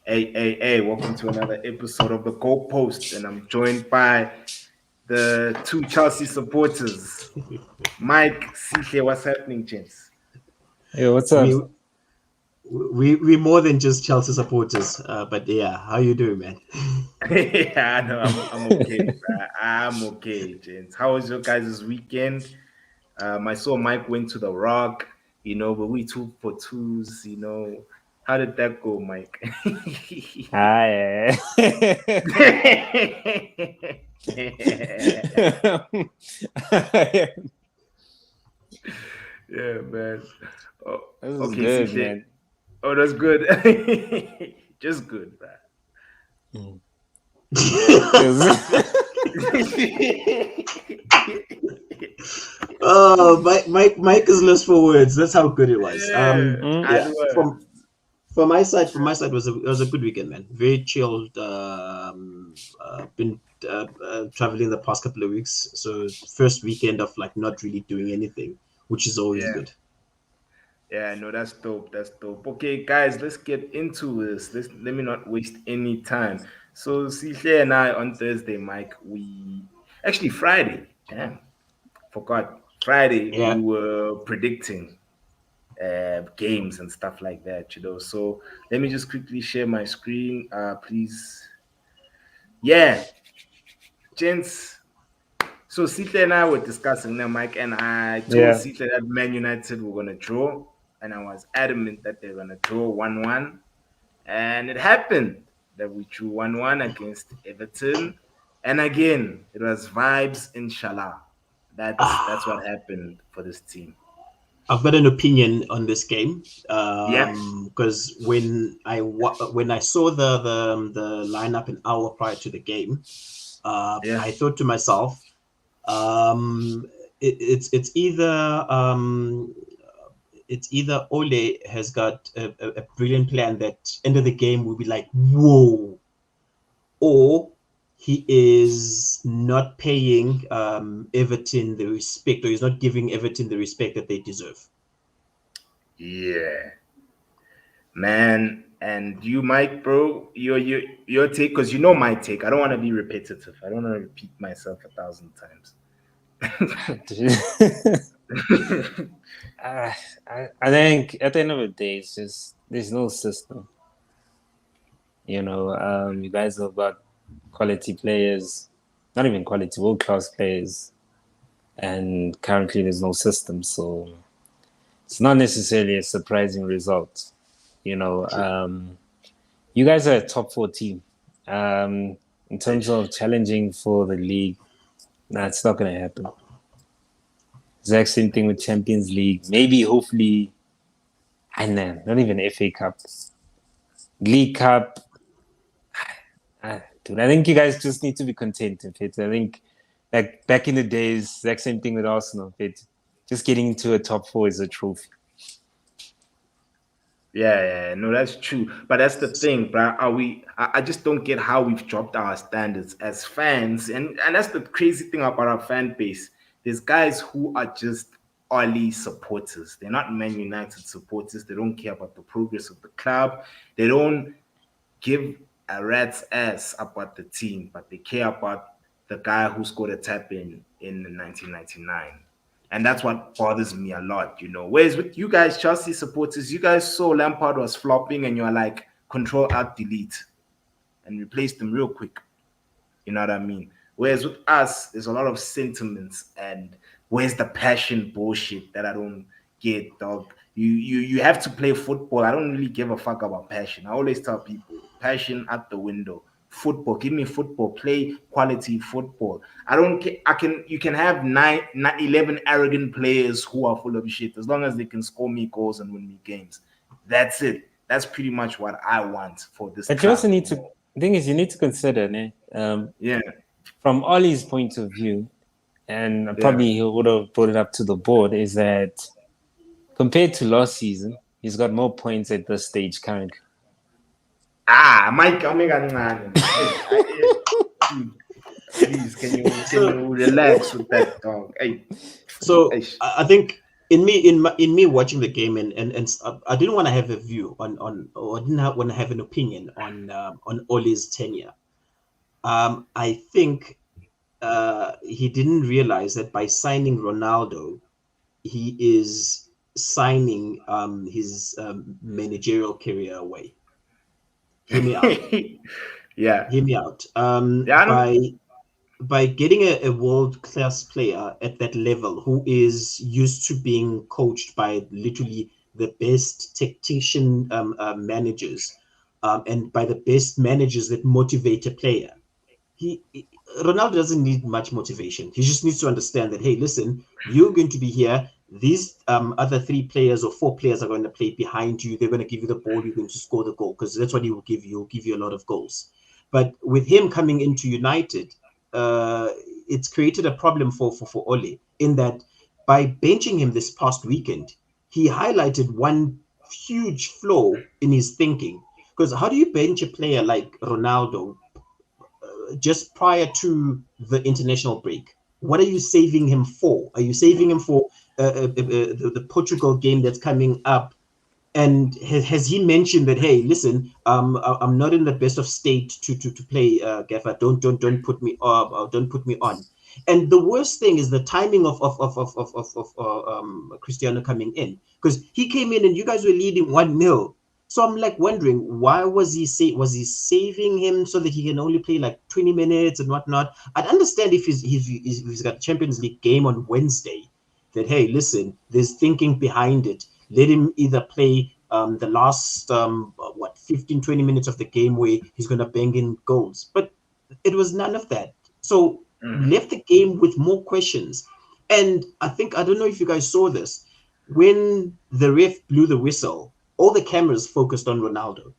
Hey, welcome to another episode of The Goalpost, and I'm joined by the two Chelsea supporters, Mike, Sihle. What's happening, gents? Hey, what's I up? mean, we more than just Chelsea supporters, but yeah, how you doing, man? Yeah, I know, I'm okay, bro. I'm okay, gents. How was your guys' weekend? I saw Mike went to the Rock, but we 2 for 2s, How did that go, Mike? Hi. Yeah, man. Oh, This is okay, good, CJ. man. Oh, that's good. Just good, bro. Mm. Yeah. Oh, Mike is lost for words. That's how good it was. Yeah, Mm. I Yeah, was. from my side, it was a good weekend, man. Very chilled. Been traveling the past couple of weeks, so first weekend of like not really doing anything, which is always Yeah, good. yeah, no, that's dope. That's dope. Okay, guys, let's get into this. Let me not waste any time. So, Sihle and I on Thursday, Mike, we actually Friday. Damn, forgot. Friday, we Yeah. were predicting games and stuff like that. So let me just quickly share my screen, please. Yeah, gents. So Sihle and I were discussing now, Mike, and I told Yeah. Sihle that Man United were gonna draw, and I was adamant that they're gonna draw 1-1, and it happened that we drew 1-1 against Everton, and again it was vibes, inshallah. That's what Ah, happened for this team. I've got an opinion on this game Yeah, because when I saw the lineup an hour prior to the game, yeah. I thought to myself, um, it's either Ole has got a brilliant plan that end of the game will be like whoa, or he is not paying Everton the respect, or he's not giving Everton the respect that they deserve. Yeah, man. And you, Mike, bro, your take, because you know my take. I don't want to be repetitive. I don't want to repeat myself 1,000 times. I, I think at the end of the day, it's just there's no system. You guys have got quality players, not even quality, world class players, and currently there's no system. So it's not necessarily a surprising result. You know, True. you guys are a top four team. In terms of challenging for the league, nah, it's not going to happen. Exact same thing with Champions League. Maybe, hopefully, and then not even FA Cup, League Cup. Dude, I think you guys just need to be content with it. I think, like back in the days, exact same thing with Arsenal. Just getting into a top four is a trophy. Yeah, no, that's true. But that's the thing, bro. I just don't get how we've dropped our standards as fans, and that's the crazy thing about our fan base. There's guys who are just Oli supporters. They're not Man United supporters. They don't care about the progress of the club. They don't give a rat's ass about the team, but they care about the guy who scored a tap in 1999. And that's what bothers me a lot. Whereas with you guys, Chelsea supporters, you guys saw Lampard was flopping and you're like, Control Alt Delete and replace them real quick. You know what I mean? Whereas with us, there's a lot of sentiments and where's the passion bullshit that I don't get, dog. You have to play football. I don't really give a fuck about passion. I always tell people, passion at the window. Football, give me football, play quality football. I don't care. You can have 11 arrogant players who are full of shit as long as they can score me goals and win me games. That's it. That's pretty much what I want for this But you also club. need to, the thing is, you need to consider, Yeah, from Ollie's point of view, and yeah. probably he would have brought it up to the board, is that compared to last season, he's got more points at this stage currently. Mike, dude, please, can you So relax with that dog? Hey, so hey. I think in me watching the game, and I didn't want to have a view or I didn't want to have an opinion on Ole's tenure. I think he didn't realize that by signing Ronaldo, he is signing his managerial career away. Hear me out. Yeah. Hear me out. Yeah, I don't. By getting a world class player at that level who is used to being coached by literally the best tactician managers, and by the best managers that motivate a player, he Ronaldo doesn't need much motivation. He just needs to understand that, hey, listen, you're going to be here. These other three players or four players are going to play behind you. They're going to give you the ball. You're going to score the goal because that's what he will give you. He'll give you a lot of goals. But with him coming into United, uh, it's created a problem for Ole in that by benching him this past weekend, he highlighted one huge flaw in his thinking. Because how do you bench a player like Ronaldo just prior to the international break? What are you saving him for? Are you saving him for the Portugal game that's coming up? And has he mentioned that? Hey, listen, I'm not in the best of state to play. Gaffer, don't put me don't put me on. And the worst thing is the timing of Cristiano coming in, because he came in and you guys were leading 1-0. So I'm like wondering, why was he saving him so that he can only play like 20 minutes and whatnot? I'd understand if he's got a Champions League game on Wednesday, that hey, listen, there's thinking behind it. Let him either play the last 15, 20 minutes of the game where he's going to bang in goals. But it was none of that. So left the game with more questions. And I don't know if you guys saw this. When the ref blew the whistle, all the cameras focused on Ronaldo.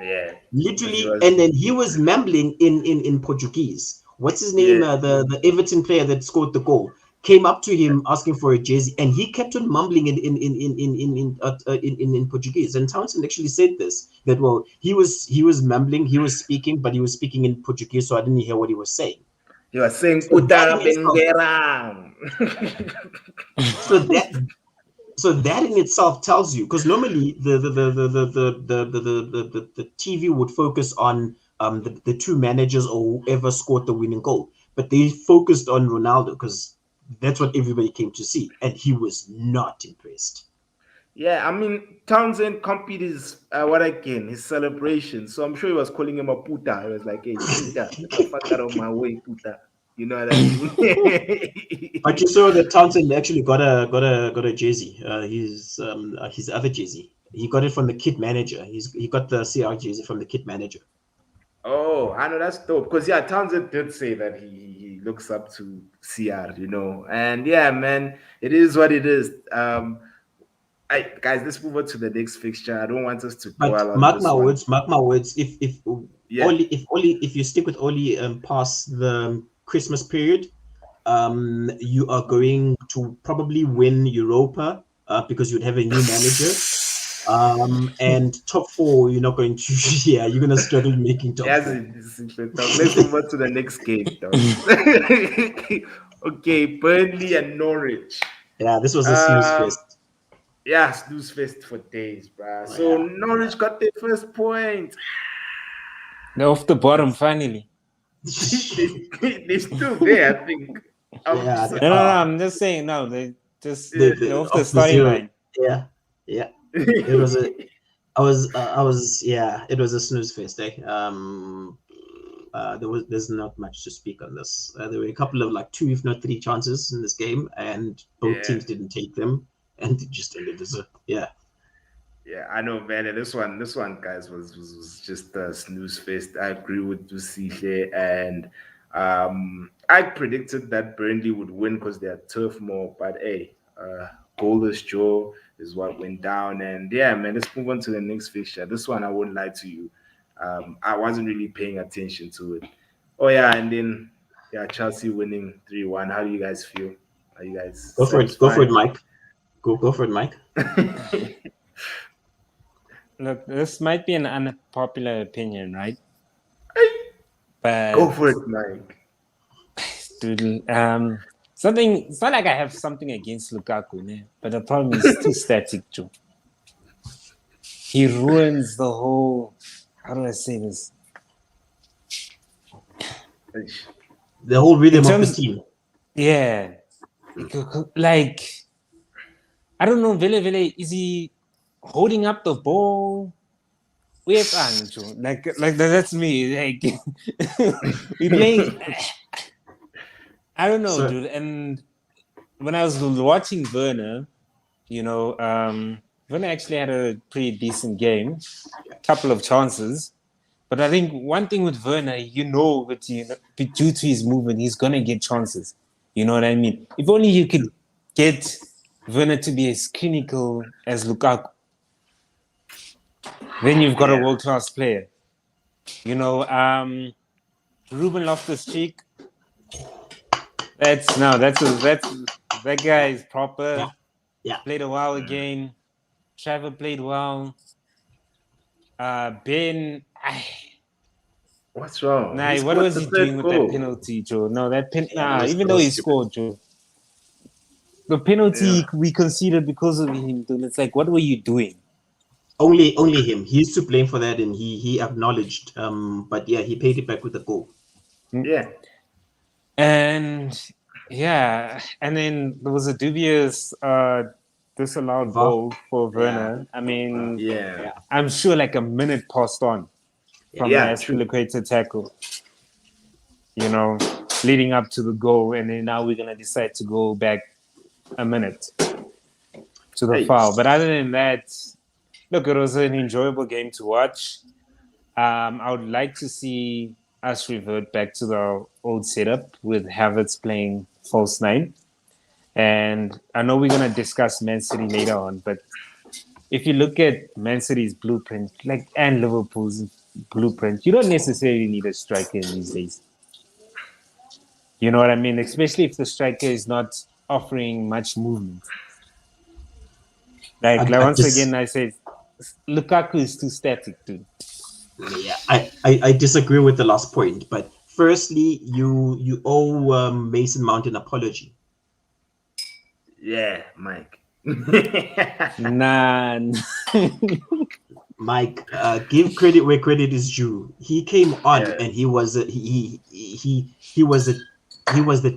Yeah. Literally, and then he was mumbling in Portuguese. What's his name? Yeah. The Everton player that scored the goal came up to him asking for a jersey, and he kept on mumbling in Portuguese. And Townsend actually said this, that well, he was mumbling, he was speaking, but he was speaking in Portuguese, so I didn't hear what he was saying. You are saying So that Puta in itself, Benguera. so that so that in itself tells you, because normally the TV would focus on the two managers or whoever scored the winning goal, but they focused on Ronaldo because that's what everybody came to see, and he was not impressed. Yeah, I mean Townsend copied his what again? His celebration. So I'm sure he was calling him a puta. He was like, "Hey, puta, get the fuck out of my way, puta." You know what I mean? But you saw that Townsend actually got a jersey. His other jersey. He got it from the kit manager. He got the CR jersey from the kit manager. Oh, I know that's dope. Because yeah, Townsend did say that he looks up to CR, and yeah, man, it is what it is. Guys, let's move on to the next fixture. I don't want us to But dwell on this one. mark my words. Yeah, If you stick with Oli past the Christmas period, you are going to probably win Europa because you'd have a new manager. And top four, you're not going to. Yeah, you're going to struggle making top as four. let's move on to the next game, dog. Okay, Burnley and Norwich. Yeah, this was a snooze Um, fest. yeah, snooze fest for days, bruh. Oh, So yeah. Norwich got their first point. They're off the bottom finally. They're still there, I think. Yeah, they No, are. I'm just saying. No, they just The they're off the off the starting zero. line. Yeah, yeah. It was a. Yeah. It was a snooze fest. There's not much to speak on this. There were a couple of like two, if not three, chances in this game, and both Yeah. teams didn't take them, and it just ended as a yeah. Yeah, I know, man. And this one, guys, was just a snooze fest. I agree with Sihle, and I predicted that Burnley would win because they're turf more. But hey, goalless draw is what went down. And yeah, man, let's move on to the next fixture. This one, I won't lie to you, I wasn't really paying attention to it. Oh yeah, and then yeah, Chelsea winning 3-1. How do you guys feel? Are you guys Go for it. Go for it, satisfied? Mike. Go for it, Mike. Look, this might be an unpopular opinion, right? But Go for it, Mike. dude, something. It's not like I have something against Lukaku, né? But the problem is too static, Joe. He ruins the whole. How do I say this? The whole rhythm of the terms- team. Yeah, like I don't know. Vele, is he holding up the ball? Wait, Joe. Like that's me. Like we playing. I don't know, So- dude. And when I was watching Werner, you know, Werner actually had a pretty decent game, couple of chances. But I think one thing with Werner, due to his movement, he's gonna get chances. You know what I mean? If only you could get Werner to be as clinical as Lukaku, then you've got a world-class player. You know, Ruben Loftus-Cheek. That guy is proper. Yeah. Played a while again. Trevor played well. Ben, What's wrong? nah, He what scored was the he third doing with that goal. penalty, Joe? No, that Yeah, even though he scored, Joe, the penalty Yeah. we conceded because of him, dude. It's like, what were you doing? Only him. He's to blame for that, and he acknowledged. But yeah, he paid it back with the goal. Yeah. And yeah, and then there was a dubious disallowed VAR. goal for Werner. I mean, Yeah. I'm sure like a minute passed on from Yeah, the Aspilicueta tackle, you know, leading up to the goal. And then now we're going to decide to go back a minute to the foul. But other than that, look, it was an enjoyable game to watch. I would like to see us revert back to the old setup with Havertz playing false nine. And I know we're going to discuss Man City later on, but if you look at Man City's blueprint, like and Liverpool's blueprint, you don't necessarily need a striker in these days. You know what I mean? Especially if the striker is not offering much movement. Like once again, I say Lukaku is too static, dude. Yeah, I disagree with the last point, but firstly, you owe Mason Mount an apology. Yeah, Mike. Nah. Mike, give credit where credit is due. He came on and he was the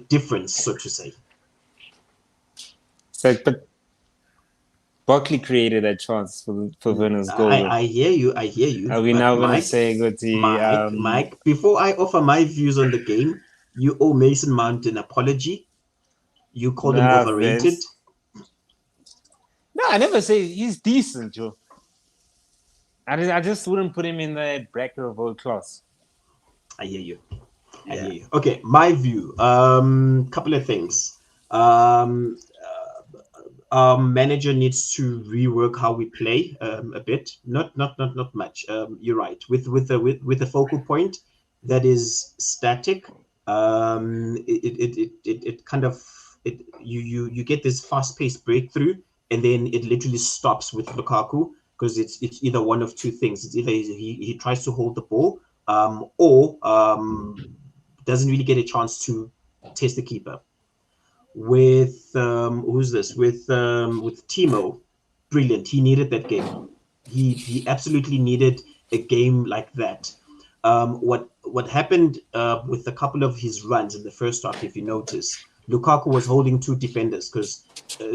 difference, so to say. So, but Buckley created that chance for Werner's goal. I hear you. Are we now going to say good to Mike, before I offer my views on the game, you owe Mason Mount an apology. You called him overrated. No, I never say he's decent, Joe. I just wouldn't put him in the bracket of world class. I hear you. Okay, my view. Couple of things. Manager needs to rework how we play a bit. Not much. You're right. With a focal point that is static. It kind of you get this fast-paced breakthrough, and then it literally stops with Lukaku because it's either one of two things. It's either he tries to hold the ball, or doesn't really get a chance to test the keeper. With who's this? With Timo, brilliant. He needed that game. He absolutely needed a game like that. What happened with a couple of his runs in the first half, if you notice, Lukaku was holding two defenders because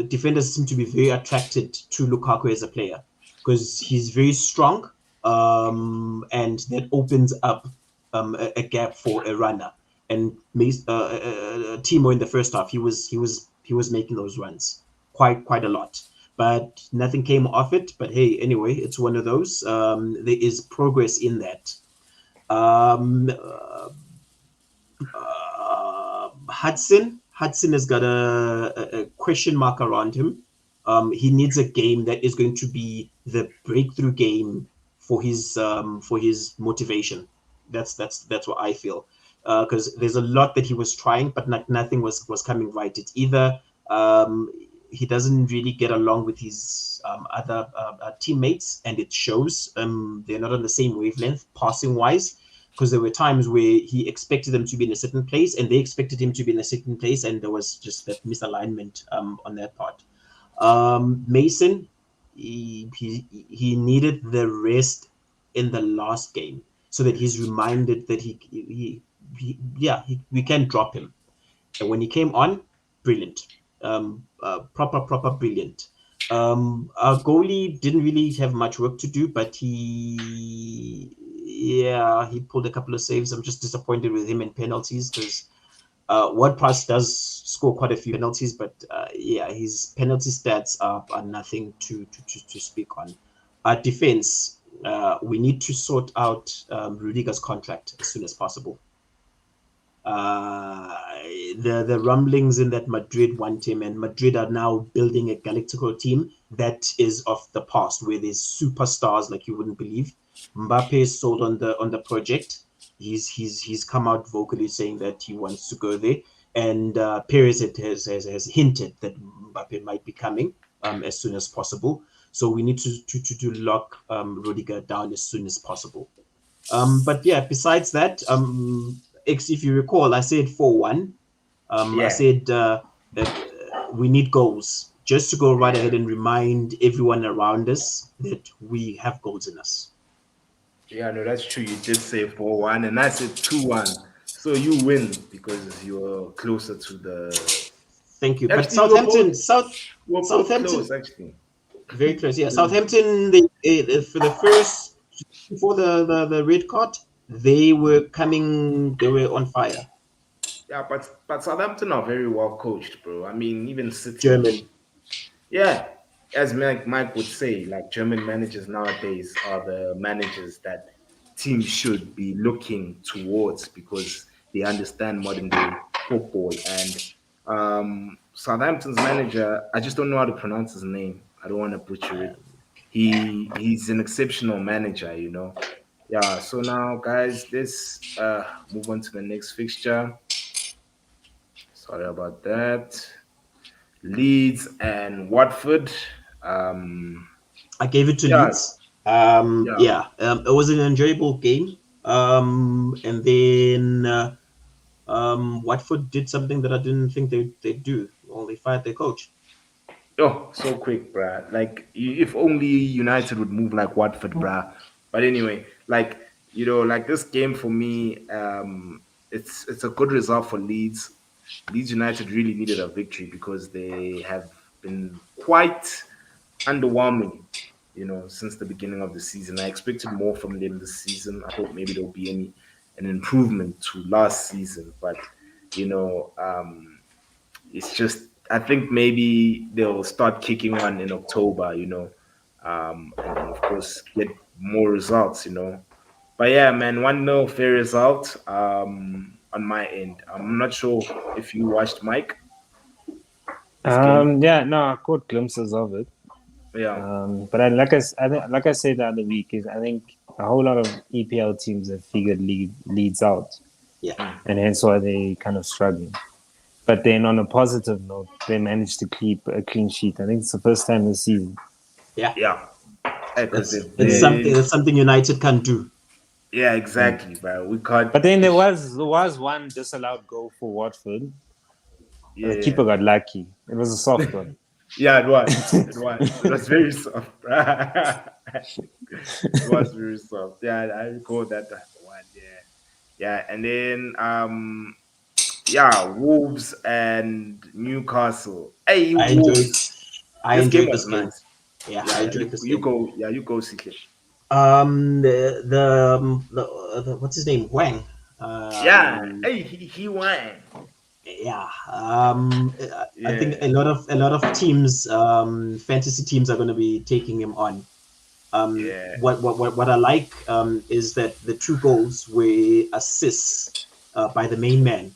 defenders seem to be very attracted to Lukaku as a player because he's very strong, and that opens up a gap for a runner. And Timo in the first half, he was making those runs quite a lot, but nothing came off it. But hey, anyway, it's one of those. There is progress in that. Hudson has got a question mark around him. He needs a game that is going to be the breakthrough game for his motivation. That's what I feel. Because there's a lot that he was trying, but nothing was coming right. It's either he doesn't really get along with his other teammates, and it shows. They're not on the same wavelength, passing wise. because there were times where he expected them to be in a certain place and they expected him to be in a certain place, and there was just that misalignment on that part. Mason, he needed the rest in the last game so that he's reminded that we can drop him. And when he came on, brilliant, proper brilliant. Our goalie didn't really have much work to do, but he pulled a couple of saves. I'm just disappointed with him in penalties because WordPress does score quite a few penalties, but his penalty stats are nothing to speak on. Our defense, we need to sort out Rudiger's contract as soon as possible. The rumblings in that Madrid want him, and Madrid are now building a Galactical team that is of the past, where there's superstars like you wouldn't believe. Mbappe is sold on the project. He's come out vocally saying that he wants to go there, and Perez has hinted that Mbappe might be coming as soon as possible. So we need to lock Rudiger down as soon as possible. But yeah, besides that, if you recall, I said 4-1. I said that we need goals just to go right ahead and remind everyone around us that we have goals in us. Yeah, no, that's true. You did say 4-1, and I said 2-1. So you win because you're closer to the. Thank you. But Actually, Southampton, Southampton, close, actually. Very close. Yeah, Southampton. For the first before the red card, they were on fire. Yeah, but Southampton are very well coached, bro. I mean, even City. German. Yeah, as Mike would say, like German managers nowadays are the managers that teams should be looking towards because they understand modern day football. And Southampton's manager, I just don't know how to pronounce his name. I don't want to butcher it. He's an exceptional manager, you know. Yeah. So now, guys, let's move on to the next fixture. Sorry about that. Leeds and Watford. I gave it to Leeds. It was an enjoyable game. And then Watford did something that I didn't think they'd do. Well, they fired their coach. Oh, so quick, bruh. Like, if only United would move like Watford, bruh. But anyway, like, like this game for me, it's a good result for Leeds. Leeds United really needed a victory because they have been quite underwhelming, since the beginning of the season. I expected more from them this season. I thought maybe there'll be an improvement to last season, but it's just I think maybe they'll start kicking on in October, and then of course get more results, But yeah, man, 1-0 fair result on my end. I'm not sure if you watched Mike. Yeah, no, I caught glimpses of it. Yeah. But like I said the other week, is I think a whole lot of EPL teams have figured Leeds out. Yeah. And hence why they kind of struggling. But then on a positive note, they managed to keep a clean sheet. I think it's the first time this season. Yeah. Yeah. It's something United can do. Yeah, exactly, bro. We can't. But then there was one disallowed goal for Watford. Yeah, the keeper got lucky. It was a soft one. Yeah, it was. It was very soft. It was very soft. Yeah, I recall that one. Yeah. And then Wolves and Newcastle. Hey, I enjoyed this game. Nice. Yeah, I enjoyed this game. You go, Sihle. The what's his name? Wang. Hey, he won. Yeah. I think a lot of teams, fantasy teams, are going to be taking him on. What I like is that the 2 goals were assists by the main man.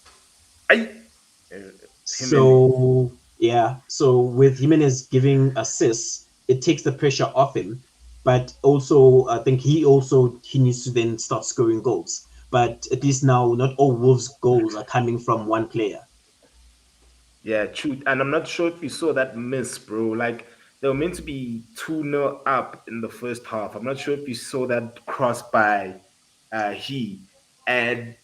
So with Jimenez giving assists, it takes the pressure off him. But also, I think he needs to then start scoring goals. But at least now, not all Wolves' goals are coming from one player. Yeah, true. And I'm not sure if you saw that miss, bro. Like, they were meant to be 2-0 up in the first half. I'm not sure if you saw that cross by he. And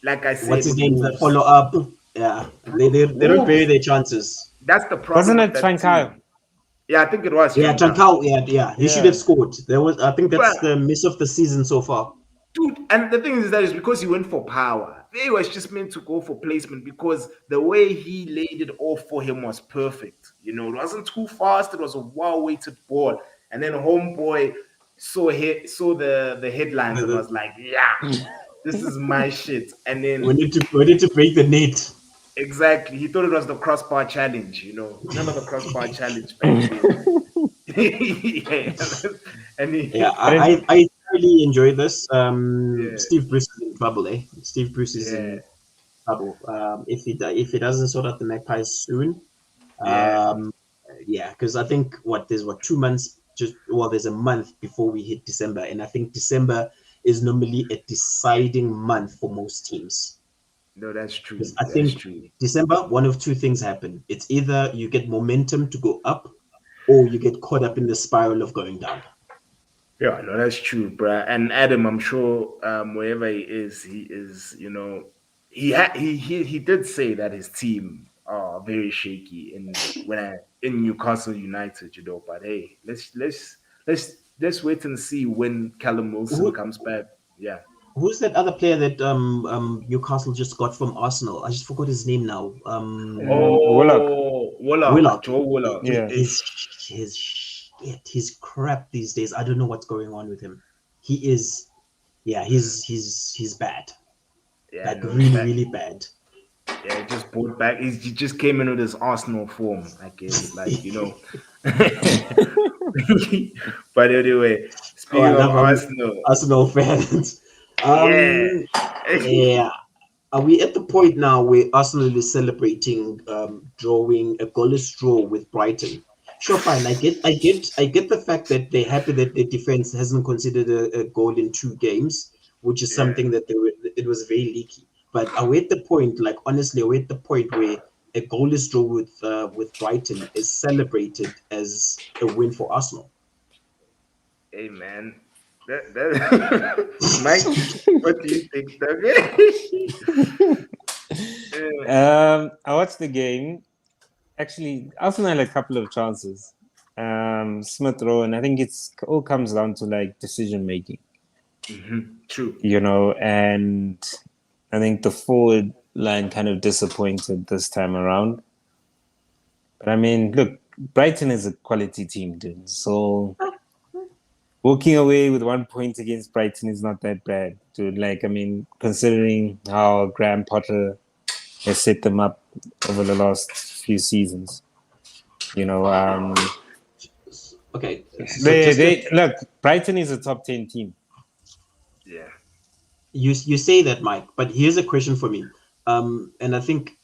like I What's said, his with name? The Wolves, follow up. Yeah, they don't bury Wolves, their chances. that's the problem Wasn't with it that Trancaio? team. Yeah, I think it was Yeah, Shankar. Trankau. Yeah. He should have Yeah. scored. There was. I think that's But the miss of the season so far. dude, and the thing is that is because he went for power. He was just meant to go for placement because the way he laid it off for him was perfect. It wasn't too fast. It was a well-weighted ball, and then homeboy saw the headlines and was like, "Yeah, this is my shit." And then We need to break the net. exactly, he thought it was the crossbar challenge. Remember the crossbar challenge back then? Yeah, and Yeah, I didn't. I really enjoy this. yeah, Steve Bruce is in trouble, eh? Steve Bruce is yeah, in trouble. If he doesn't sort out the Magpies soon, yeah. yeah, because I think there's 2 months, there's a month before we hit December, and I think December is normally a deciding month for most teams. No, that's Because true. I That's think true. December, one of two things happen. It's either you get momentum to go up, or you get caught up in the spiral of going down. Yeah, no, that's true, bruh. And Adam, I'm sure wherever he is, he did say that his team are very shaky in Newcastle United, But hey, let's wait and see when Callum Wilson Who comes back. Yeah. Who's that other player that Newcastle just got from Arsenal? I just forgot his name now. Willock. Oh, Woolock, Willock. Joe Woolock. Yeah. His shit, his crap these days. I don't know what's going on with him. He is, yeah, he's bad, Yeah, like no, really that really bad. yeah, just brought back. He just came in with his Arsenal form, I guess. But anyway, Oh, I speaking of love how Arsenal, Arsenal fans. yeah, Yeah. Are we at the point now where Arsenal is celebrating drawing a goalless draw with Brighton? Sure, fine. I get the fact that they're happy that their defense hasn't considered a goal in 2 games, which is yeah. something that it was very leaky. But are we at the point, like honestly, are we at the point where a goalless draw with Brighton is celebrated as a win for Arsenal? Hey man, that Mike, what do you think, Doug? Yeah, I watched the game. Actually, Arsenal had a couple of chances. Smith Rowe, and I think it's all comes down to like decision making, true. and I think the forward line kind of disappointed this time around. But I mean, look, Brighton is a quality team, dude. So walking away with 1 point against Brighton is not that bad, dude. Like, I mean, considering how Graham Potter has set them up over the last few seasons, you know, Okay, so they look. Brighton is a top 10 team. Yeah. you say that, Mike, but here's a question for me. And I think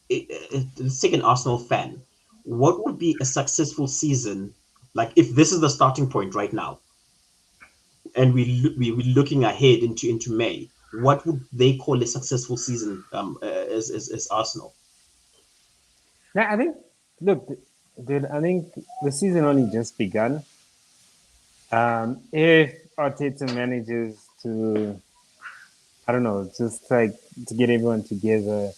let's take an Arsenal fan. What would be a successful season? Like if this is the starting point right now, and we're looking ahead into May, what would they call a successful season as Arsenal? Yeah, I think. Look, dude, I think the season only just begun. If Arteta manages to, I don't know, just like to get everyone together.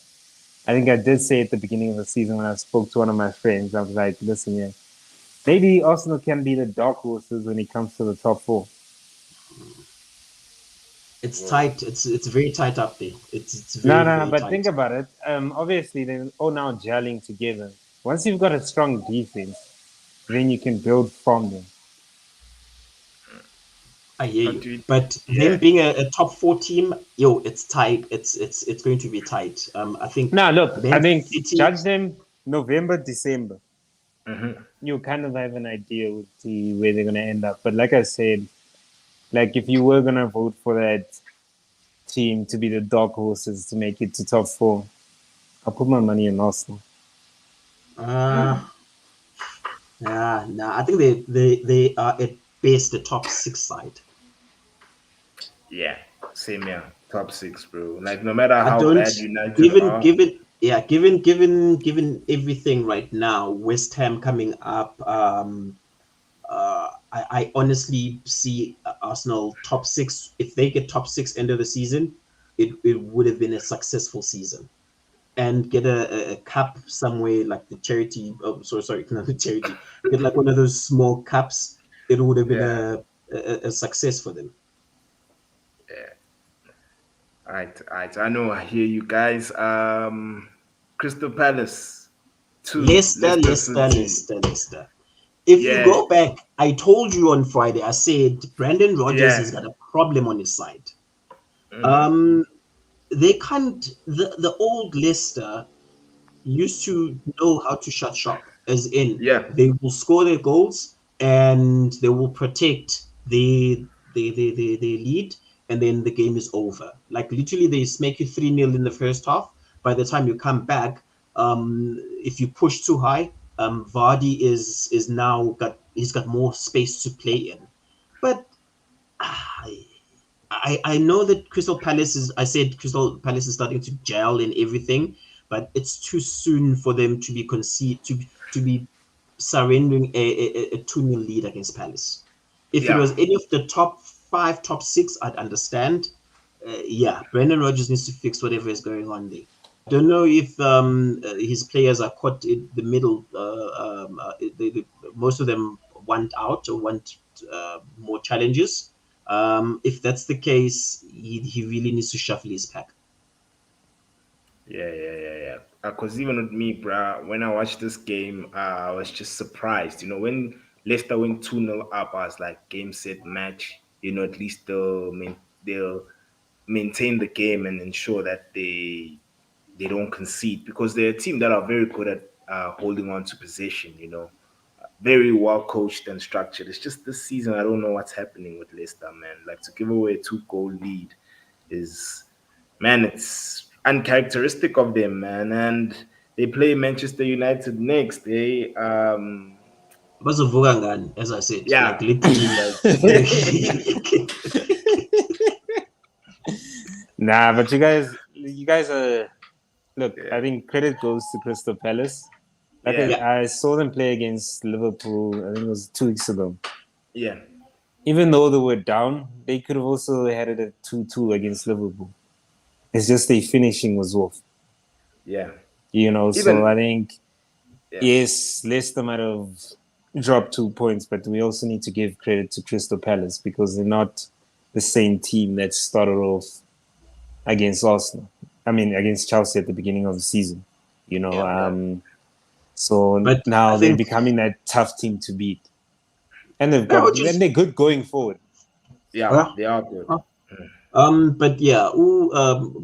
I think I did say at the beginning of the season when I spoke to one of my friends, I was like, listen, yeah, maybe Arsenal can be the dark horses when it comes to the top four. It's Whoa. tight. It's very tight up there. It's No, very no, very but tight. think about it. Obviously, they're all now gelling together. Once you've got a strong defense, then you can build from them. I hear How you, do you, but them yeah. being a top four team, it's tight. It's going to be tight. I think Now, look, I Man think City. judge them November, December. Mm-hmm. You kind of have an idea with where they're going to end up. But like I said, like if you were going to vote for that team to be the dark horses to make it to top four, I'll put my money on Arsenal. Nah. I think they are at best the top six side. Yeah. Same here. Top six, bro. Like no matter I how don't bad United given are. given yeah given everything right now, West Ham coming up. I honestly see Arsenal top six. If they get top six end of the season, it would have been a successful season. And get a cup somewhere like the charity. Oh, sorry, not the charity. Get like one of those small cups. It would have been Yeah. a success for them. All right. All right. I know. I hear you guys. Crystal Palace 2, Leicester, Leicester Leicester, City. Leicester, Leicester. If you Yeah. go back, I told you on Friday, I said Brandon Rodgers Yeah. has got a problem on his side. Mm-hmm. Um, they can't. The old Leicester used to know how to shut shop, as in Yeah. they will score their goals and they will protect the lead, and then the game is over. Like literally, they make you 3-0 in the first half. By the time you come back, if you push too high, Vardy is now he's got more space to play in. But I, I know that Crystal Palace is. I said Crystal Palace is starting to gel in everything, but it's too soon for them to be to be surrendering a 2-0 lead against Palace. If it Yeah. was any of the top five, top six, I'd understand. Yeah, Brendan Rodgers needs to fix whatever is going on there. Don't know if his players are caught in the middle. Most of them want out or want more challenges. If that's the case, he really needs to shuffle his pack. Yeah. Because even with me, bruh, when I watched this game, I was just surprised. When Leicester went 2-0 up, I was like, game, set, match. At least they'll maintain the game and ensure that they don't concede because they're a team that are very good at holding on to possession. Very well coached and structured. It's just this season, I don't know what's happening with Leicester, man. Like to give away a 2-goal lead is, man, it's uncharacteristic of them, man. And they play Manchester United next. Bazovuka, as I said, like Yeah, literally, like Nah, but you guys are. Look, yeah, I think credit goes to Crystal Palace. Like yeah, yeah, I saw them play against Liverpool. I think it was 2 weeks ago. yeah, Even though they were down, they could have also had it at 2-2 against Liverpool. It's just their finishing was off. yeah. So I Even think yeah, yes, Leicester might have dropped 2 points, but we also need to give credit to Crystal Palace because they're not the same team that started off against Arsenal. I mean, against Chelsea at the beginning of the season. You know, yeah. so But I now they're think becoming that tough team to beat, and yeah, which is they're good going forward. yeah, well, they are good. But yeah,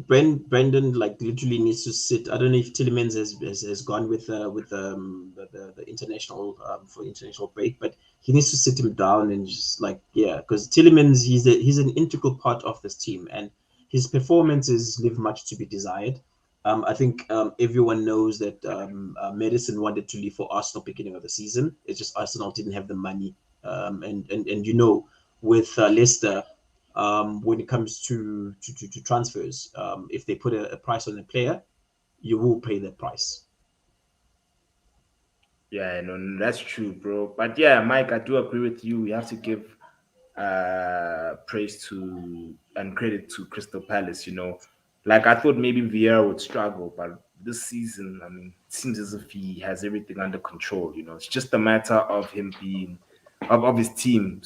Brendan like literally needs to sit. I don't know if Tillemans has gone with the international for international break, but he needs to sit him down and just like yeah, because Tillemans he's an integral part of this team, and his performances leave much to be desired. I think everyone knows that Madison wanted to leave for Arsenal beginning of the season. It's just Arsenal didn't have the money, and with Leicester when it comes to transfers. If they put a price on a player, you will pay that price. Yeah, no, that's true, bro. But yeah, Mike, I do agree with you. We have to give praise to and credit to Crystal Palace. Like I thought maybe Vieira would struggle, but this season, I mean, it seems as if he has everything under control. It's just a matter of him being of his team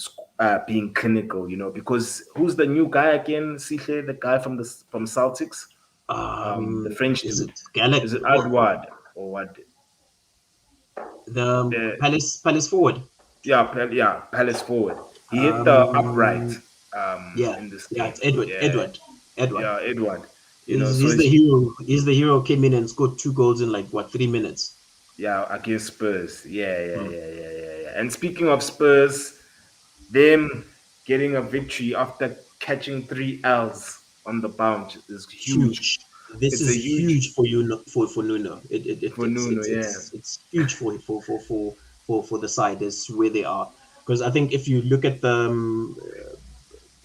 being clinical. Because who's the new guy again? Sihle, the guy from Celtics, the French Is dude. it Gallic Is it or Edward or what? the The Palace forward? Yeah, yeah, Palace forward. He hit the upright Um, yeah, in this yeah, it's game. Edward. Yeah, Edward. Edward. So He's the it's hero. He's the hero. Came in and scored 2 goals in like what 3 minutes. yeah against Spurs. Hmm. Yeah. And speaking of Spurs, them getting a victory after catching 3 L's on the bounce is huge. Huge. This It's a is huge huge for you for Nuno. for Nuno. Yeah, It's huge for the side is where they are because I think if you look at the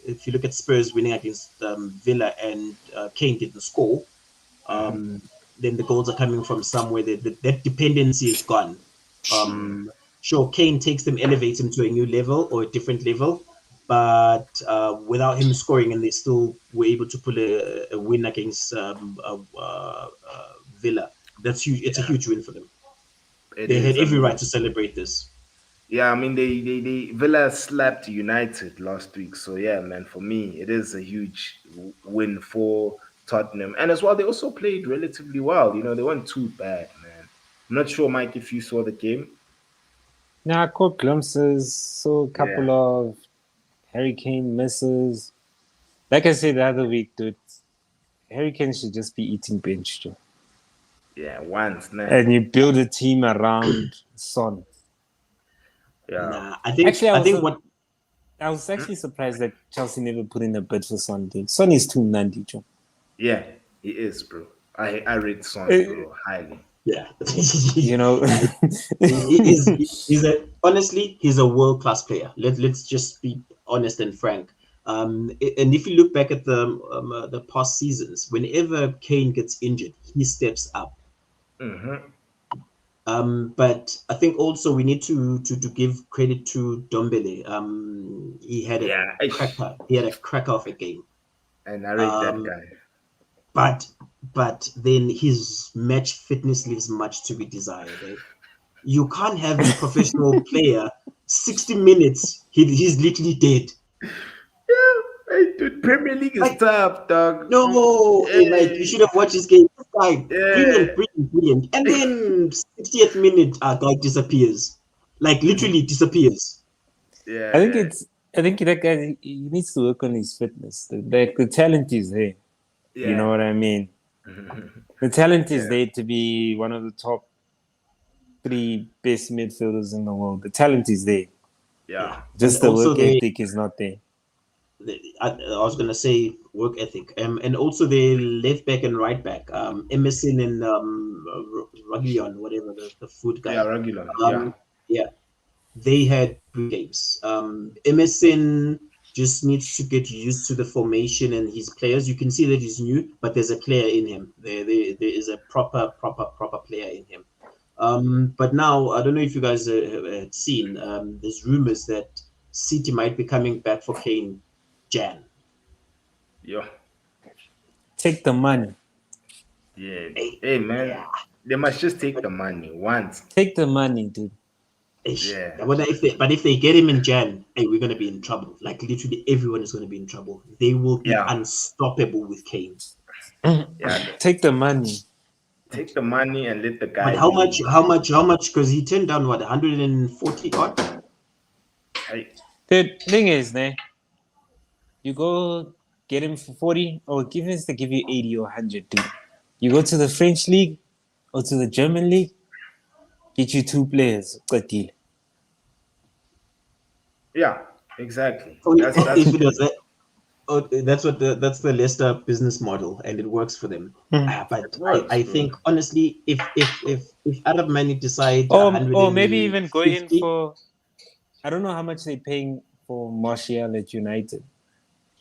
if you look at Spurs winning against Villa and Kane didn't score, um, then the goals are coming from somewhere. That dependency is gone. Sure, Kane takes them, elevates him to a new level or a different level, but without him scoring, and they still were able to pull a win against Villa. That's huge. It's a huge win for them. It They had is. I every mean, right to celebrate this. yeah, I mean they Villa slapped United last week, so yeah, man. For me, it is a huge win for Tottenham, and as well, they also played relatively well. You know, they weren't too bad, man. I'm not sure, Mike, if you saw the game. Now I caught glimpses, saw a couple Yeah, of Hurricane misses. Like I said the other week, dude, Hurricane should just be eating bench, Joe. yeah, once, man. And you build a team around Son. Yeah, Nah, I Actually, think what I was actually surprised that Chelsea never put in a bid for Son, dude. Son is too nandy, Joe. yeah, he is, bro. I rate Son, Uh, bro, highly. yeah. You know, He's a honestly he's a world class player. Let's just be honest and frank. And if you look back at the past seasons, whenever Kane gets injured, he steps up. Mm-hmm. But I think also we need to give credit to Dombele. He had a Yeah, cracker. He had a cracker of a game. and I rate that Um, guy. but then his match fitness leaves much to be desired. Eh? You can't have a professional player 60 minutes. He's literally dead. Yeah, hey, dude, Premier League is Like tough, dog. no, hey, Mike, you Hey, should have watched this game. This guy, yeah, brilliant, brilliant, brilliant. And then 60th minute, guy disappears. Like literally disappears. I yeah, think yeah, it's, I think that guy, he needs to work on his fitness. The talent is there. You know yeah. what I mean? The talent is Yeah, there to be one of the top 3 best midfielders in the world. The talent is there. Yeah, yeah, and Just the also work ethic is not there. I was gonna say work ethic, and also the left back and right back, Emerson and Raguilon, whatever the food yeah, guy. regular. Yeah, Um, yeah, they had good games. Emerson just needs to get used to the formation and his players. You can see that he's new, but there's a player in him. There is a proper player in him. But now I don't know if you guys had seen. There's rumors that City might be coming back for Kane, Jan. yeah, Take the money. yeah. Hey, Hey, yeah. man, they must just take the money once. Take the money, dude. Yeah, I wonder if they get him in Jan, hey, we're gonna be in trouble. Like literally everyone is gonna be in trouble. They will be yeah, unstoppable with Kane. yeah. Take the money. Take the money and let the But guy how much? leave, How man. much? How much? Because he turned down what 140 odd. The thing is, ne, you go get him for 40, or give us to give you 80 or 100, dude. You go to the French league or to the German league, get you 2 players. Good deal. Yeah, exactly. Only That's if it was true. that. Oh, that's the Leicester business model, and it works for them. It But works, I bro. think honestly, if Arab Mani decide Or maybe even go in 150, for, I don't know how much they're paying for Martial at United.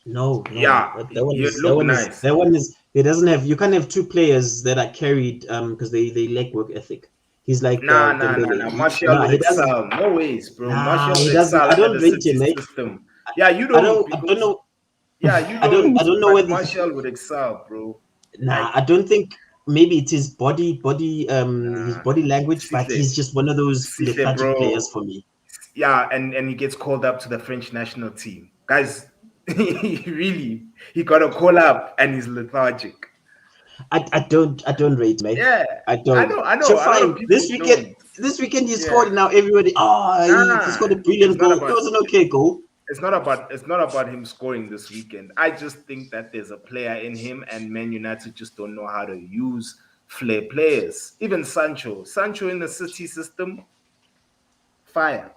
no, Yeah, that one you'd is that look one is nice. that one is. It doesn't have. You can't have two players that are carried because they lack work ethic. He's like Dembele. Nah. Marshall would He doesn't. excel. No ways, bro. Nah, Marshall he would doesn't. excel I under don't the rate city him, eh? system. Yeah, you I don't don't. I don't because know. yeah, you I don't. don't know But whether Marshall would excel, bro. Nah, Like, I don't think maybe it's his nah, body language, but Sihle, he's just one of those Sihle, lethargic players bro. for me. Yeah, and he gets called up to the French national team, guys. He got a call up and he's lethargic. I don't rate him, eh? Yeah, I I don't. know, I know. So A lot of fine. people don't. This weekend he Yeah, scored. Now everybody, he nah. scored a It's brilliant not goal. It about was an okay goal. it's not about him scoring this weekend. I just think that there's a player in him, and Man United just don't know how to use flair players. Even Sancho in the City system, fire.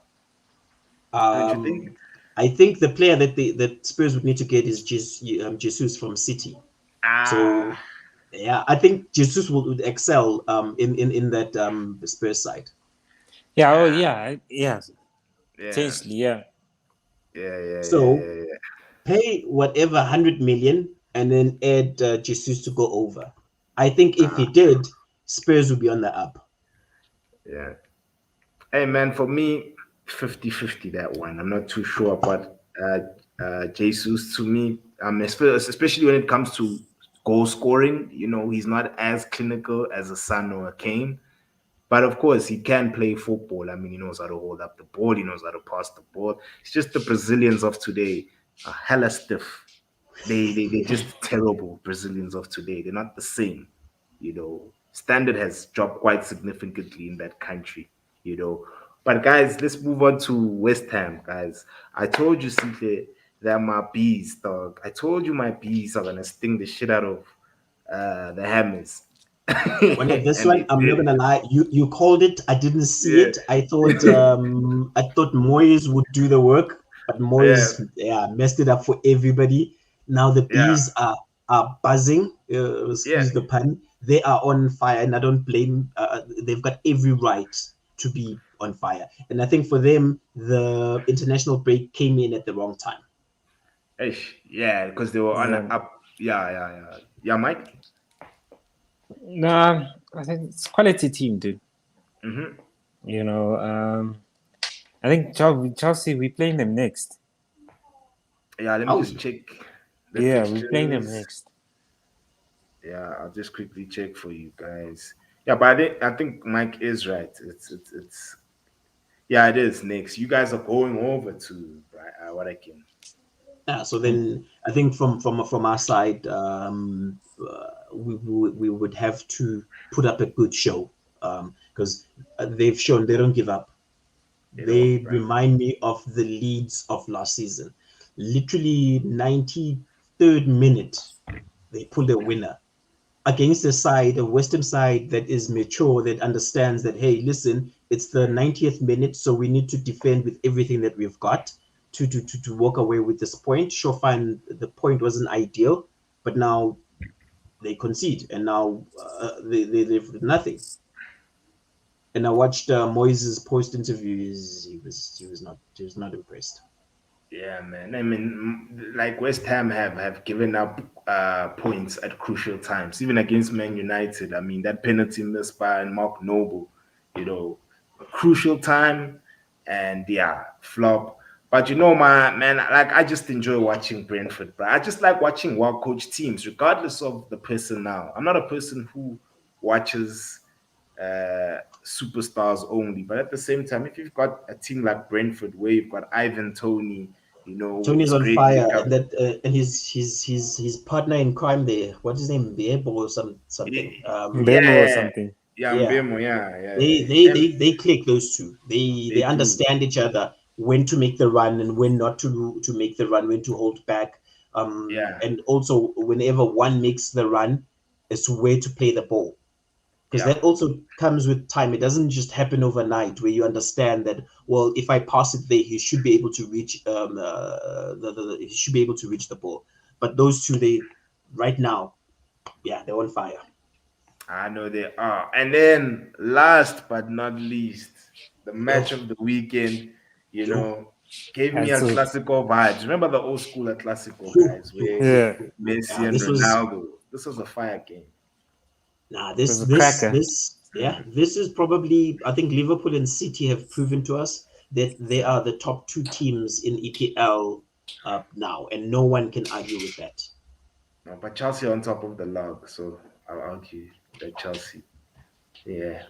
Don't you think? Um, I think the player that Spurs would need to get is Jesus from City. So Ah, yeah, I think Jesus would excel in that Spurs side. Yeah, oh ah, yeah, yeah, yeah, potentially, yeah. So yeah. pay whatever 100 million and then add Jesus to go over. I think if he Ah, did, Spurs would be on the up. yeah. Hey man, for me, 50-50 that one. I'm not too sure, but Jesus to me, especially when it comes to goal scoring. He's not as clinical as a Son or a Kane, but of course he can play football. I mean, he knows how to hold up the ball, he knows how to pass the ball. It's just the Brazilians of today are hella stiff. They're just terrible. Brazilians of today, they're not the same. Standard has dropped quite significantly in that country. But guys, let's move on to West Ham, guys. I told you, Sihle, they're my bees, dog. I told you my bees are gonna sting the shit out of the Hammers. When this And one, they I'm not did. gonna lie, you called it. I didn't see Yeah. it. I thought Moyes would do the work, but Yeah. Moyes, yeah, messed it up for everybody. Now the Yeah. bees are buzzing. Yeah. Excuse the pun. They are on fire, and I don't blame. They've got every right to be on fire. And I think for them, the international break came in at the wrong time. Yeah, because they were on Yeah. a up. Yeah, yeah, yeah. Yeah, Mike? Nah, I think it's quality team, dude. Mm-hmm. I think Chelsea, we playing them next. Yeah, let me Oh, just check the Yeah, we playing them fixtures. next. Yeah, I'll just quickly check for you guys. Yeah, but I think Mike is right. It's yeah, it is next. You guys are going over to what I can. yeah, so then I think from our side, we would have to put up a good show because they've shown they don't give up. They don't, They right? remind me of the Leeds of last season. Literally 93rd minute, they pulled a winner against a Western side that is mature, that understands that, hey, listen, it's the 90th minute, so we need to defend with everything that we've got to walk away with this point. Sure, fine, the point wasn't ideal, but now they concede, and now they've nothing. And I watched Moises post interviews. He was not impressed. Yeah, man. I mean, like West Ham have given up points at crucial times, even against Man United. I mean, that penalty missed by Mark Noble, a crucial time, and yeah, flop. But my man, like I just enjoy watching Brentford, but I just like watching well-coached teams, regardless of the personnel. I'm not a person who watches superstars only. But at the same time, if you've got a team like Brentford, where you've got Ivan Tony, with Tony's his on great fire, link and up, his partner in crime there. What's his name? Biebo or something. Bemo or yeah, something. yeah, Yeah, Mbemo, yeah, they yeah, they and they they click those two. They they do, understand each other, when to make the run and when not to make the run, when to hold back. yeah, And also whenever one makes the run, as to where to play the ball, because yeah, that also comes with time. It doesn't just happen overnight where you understand that, well, if I pass it there, he should be able to reach he should be able to reach the ball. But those two, they right now, yeah, they're on fire. I know they are. And then last but not least, the match Oh, of the weekend, you yo, know, gave me a That's so. Classico vibes. Remember the old school at Classico, yo, guys, yo, where yo, Yeah, yo. Messi Yeah, and this was Ronaldo. This was a fire game. nah. it was a cracker. Yeah, this is probably. I think Liverpool and City have proven to us that they are the top two teams in EPL now, and no one can argue with that. No, but Chelsea on top of the log, so I'll argue that Chelsea. Yeah.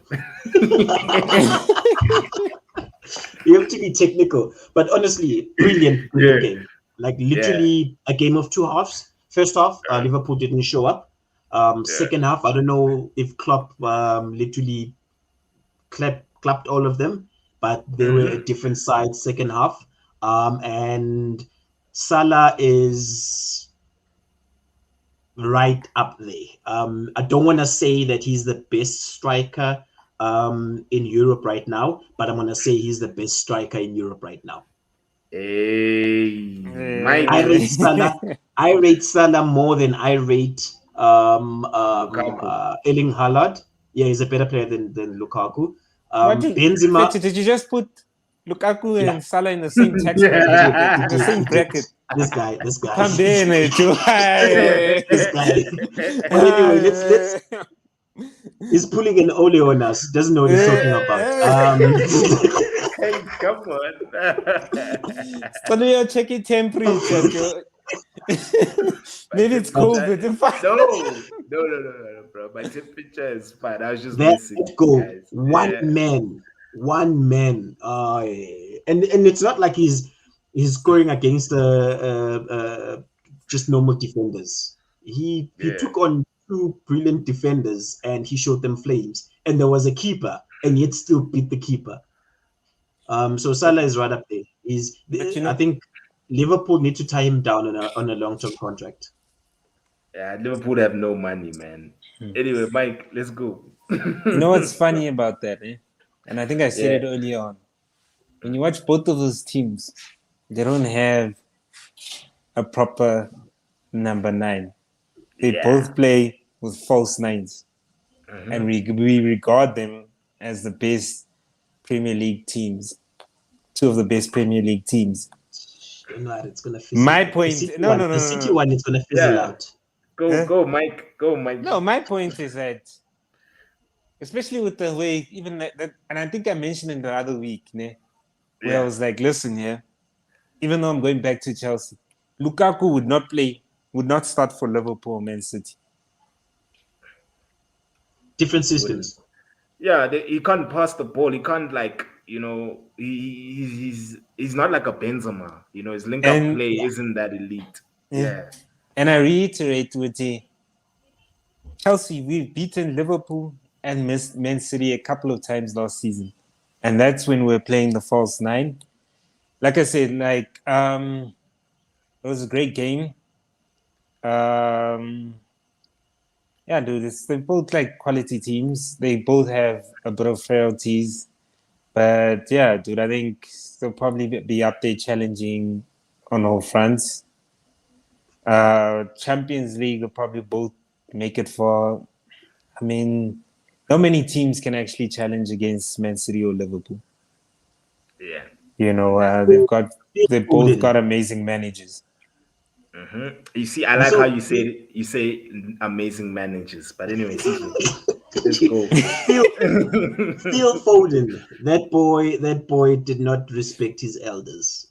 You have to be technical, but honestly, brilliant, Yeah. brilliant game. Like Yeah. literally a game of two halves. First half, Liverpool didn't show up. Yeah. Second half, I don't know if Klopp literally clapped all of them, but they were a Hmm. different side second half. And Salah is right up there. I don't want to say that he's the best striker in Europe right now, but I'm going to say he's the best striker in Europe right now. Hey, I Mike. rate Salah. I rate Salah more than I rate Lukaku. Erling Haaland. Yeah, he's a better player than Lukaku. What did Benzema. Fetty, did you just put Lukaku Yeah, and Salah in the same tax I bracket, did. in the same I did. bracket? This guy. Come there, too. This guy. But anyway, let's. He's pulling an Ole on us. Doesn't know what he's talking about. Hey, come on. So you're checking temperature. Joe. My Maybe it's temperature- COVID. No, bro. My temperature is fine. I was just Let's messing with you go. guys. One Yeah. man. And it's not like he's scoring against just normal defenders. He Yeah. took on two brilliant defenders and he showed them flames. And there was a keeper, and yet still beat the keeper. So Salah is right up there. I think Liverpool need to tie him down on a long-term contract. Yeah, Liverpool have no money, man. Anyway, Mike, let's go. You know what's funny about that, eh? And I think I said it earlier on. When you watch both of those teams, they don't have a proper number 9. They both play with false nines. And we regard them as the best Premier League teams. Two of the best Premier League teams. You know what? It's gonna fizzle. My The point, City no, one, no, no, the no, City no. one is gonna fizzle Yeah. out. Go, Mike. Go, Mike. No, my point is that, especially with the way, even that, and I think I mentioned in the other week, where I was like, listen here, even though I'm going back to Chelsea, Lukaku would not start for Liverpool or Man City. Different systems. Yeah, he can't pass the ball. He can't he's not like a Benzema. His link up play isn't that elite. Yeah. And I reiterate with Chelsea, we've beaten Liverpool and Man City a couple of times last season. And that's when we're playing the false 9. Like I said, it was a great game. Yeah, dude, they're both like quality teams. They both have a bit of frailties. But yeah, dude, I think they'll probably be up there challenging on all fronts. Champions League will probably both make it for. I mean, not many teams can actually challenge against Man City or Liverpool. Yeah. They've both got amazing managers. You see, I like how you say amazing managers. But anyway, let's go. Phil Foden, that boy did not respect his elders.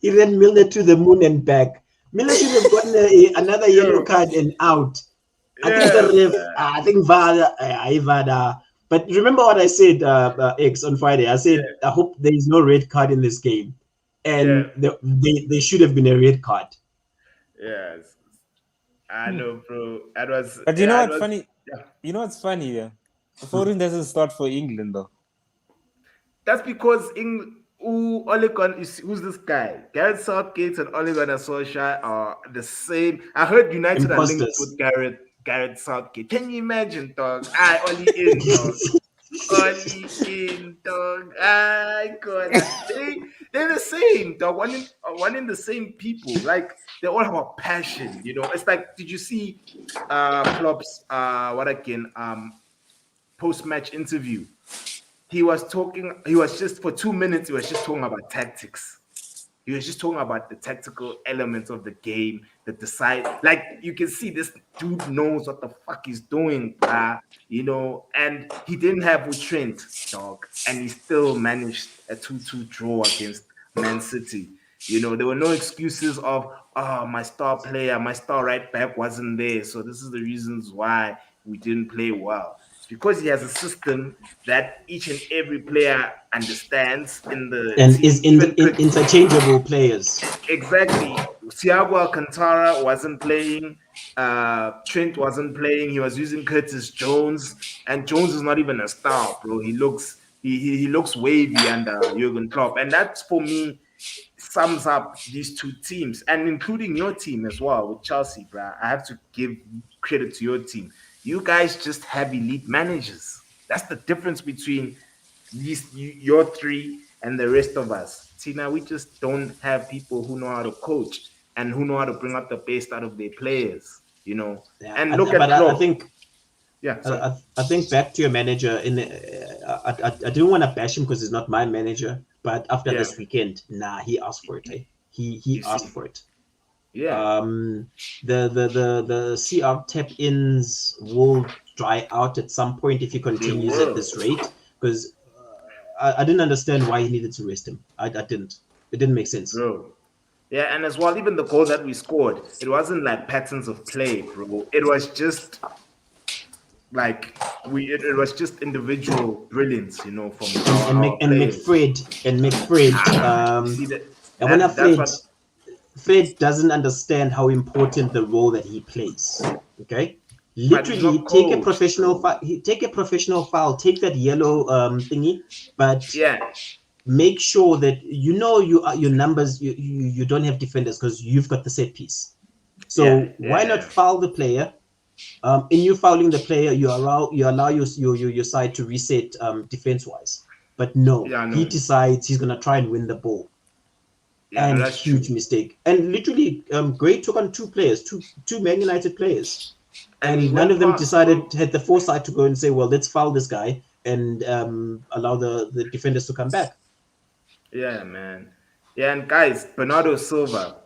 He ran Milner to the moon and back. Milner should have gotten another yellow card and out. I think the ref, I think VAR. But remember what I said, X, on Friday? I said, I hope there is no red card in this game. And they should have been a red card. Yes. I know, bro. But you know what's funny? Yeah. You know what's funny? Yeah? Foden doesn't start for England, though. That's because who's this guy? Gareth Southgate and Ole Gunnar Solskjaer are the same. I heard United are linked with Gareth Southgate. Can you imagine, dog? Oli in, dog. Oli in, dog. God. They're the same, dog. One in the same people. Like, they all have a passion, It's like, did you see Klopp's post-match interview? He was just for 2 minutes, he was just talking about tactics. He was just talking about the tactical elements of the game, like you can see this dude knows what the fuck he's doing, and he didn't have with Trent, dog, and he still managed a 2-2 draw against Man City. There were no excuses of, my star player, my star right back wasn't there, so this is the reasons why we didn't play well. Because he has a system that each and every player understands in the and is interchangeable players. Exactly. Thiago Alcantara wasn't playing. Trent wasn't playing. He was using Curtis Jones, and Jones is not even a star, bro. He looks wavy under Jurgen Klopp, and that's, for me, sums up these two teams, and including your team as well with Chelsea, bro. I have to give credit to your team. You guys just have elite managers. That's the difference between your three and the rest of us. Tina, we just don't have people who know how to coach and who know how to bring out the best out of their players, Yeah, and look at Klopp. I think back to your manager. I didn't want to bash him because he's not my manager. But after this weekend, he asked for it. He asked for it. Yeah. The CR tap-ins will dry out at some point if he continues will. at this rate. Because I didn't understand why he needed to rest him. I didn't. It didn't make sense. Bro. Yeah, and as well, even the goal that we scored, it wasn't like patterns of play, bro. It was just like it was just individual brilliance, you know, from our And players. McFred. See And when that's Fred what. Fred doesn't understand how important the role that he plays. Okay, But he's literally not coached, bro. take a professional foul, take that yellow thingy, but Yeah, make sure that your numbers. You don't have defenders because you've got the set piece. yeah, So why not yeah, foul the player? In you fouling the player, you allow your side to reset defense wise. But no, yeah. he No, decides he's gonna try and win the ball, yeah, no, and that's true. huge mistake. And literally, Gray took on two players, two Man United players, And he and none went of them past, bro. had the foresight to go and say, well, let's foul this guy and allow the defenders to come back. Yeah, man. Yeah, and guys, Bernardo Silva,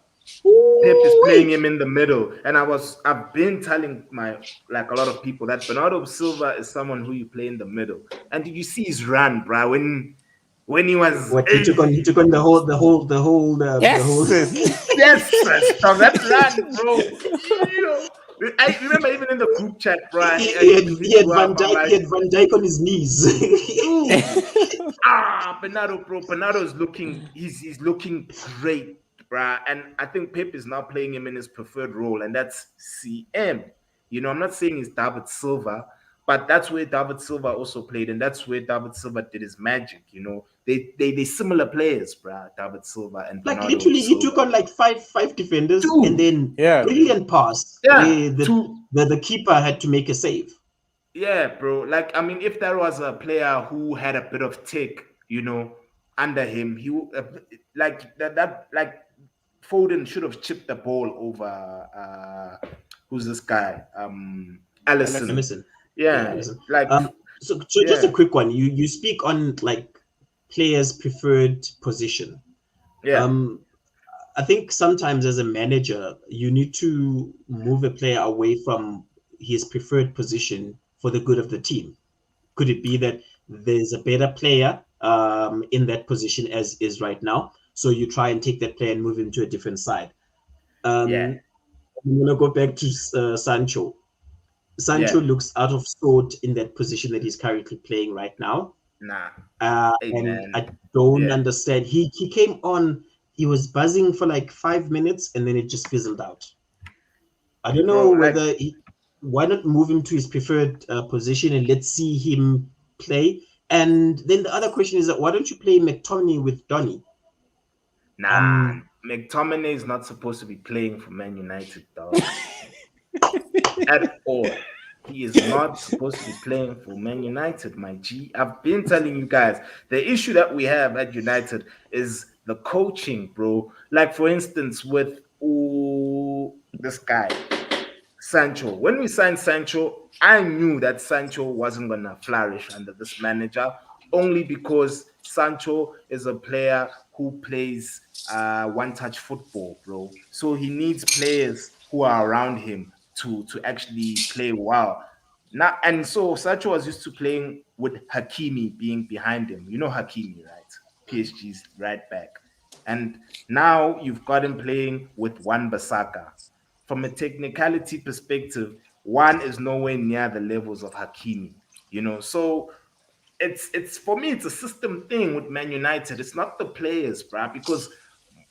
Pep is playing Ooh-wee. him in the middle, and I've been telling my like a lot of people that Bernardo Silva is someone who you play in the middle. And did you see his run, bro? When he was, What he took on the whole. Yes. yes, from that run, bro. You know, I remember even in the group chat, bro. I used to hit you up. I'm He like, had Van Dijk on his knees. dude, Bernardo, bro. Bernardo's looking. He's looking great, bruh. And I think Pep is now playing him in his preferred role, and that's CM. You know, I'm not saying he's David Silva, but that's where David Silva also played, and that's where David Silva did his magic. You know, they similar players, bruh. David Silva and Like Bernardo literally, he took Silva. on like five defenders, and Two, then Yeah. brilliant pass yeah, where two. the keeper had to make a save. Yeah, bro. Like, I mean, if there was a player who had a bit of tick, you know, under him, like like Foden should have chipped the ball over. Who's this guy? Allison. Emerson, yeah, Yeah, listen. like, So just a yeah, quick one. You speak on like players' preferred position. yeah, Um, I think sometimes as a manager, you need to move a player away from his preferred position for the good of the team. Could it be that there's a better player in that position as is right now? So you try and take that player and move him to a different side. yeah, I'm going to go back to Sancho. Sancho yeah. looks out of sort in that position that he's currently playing right now. Nah, hey And man, I don't yeah, understand. He came on, he was buzzing for like 5 minutes and then it just fizzled out. I don't know bro. Like, why not move him to his preferred position and let's see him play. And then the other question is that why don't you play McTominay with Donny? nah, McTominay is not supposed to be playing for Man United, dog. At all. He is not supposed to be playing for Man United, my G. I've been telling you guys the issue that we have at United is the coaching, bro. Like, for instance, with this guy, Sancho. When we signed Sancho, I knew that Sancho wasn't going to flourish under this manager only because Sancho is a player who plays one-touch football, bro. So he needs players who are around him to actually play well. Now, and so Sancho was used to playing with Hakimi being behind him. You know Hakimi, right? PSG's right back. And now you've got him playing with Wan-Bissaka. From a technicality perspective, one is nowhere near the levels of Hakimi. You know, so it's for me, it's a system thing with Man United. It's not the players, bruh, because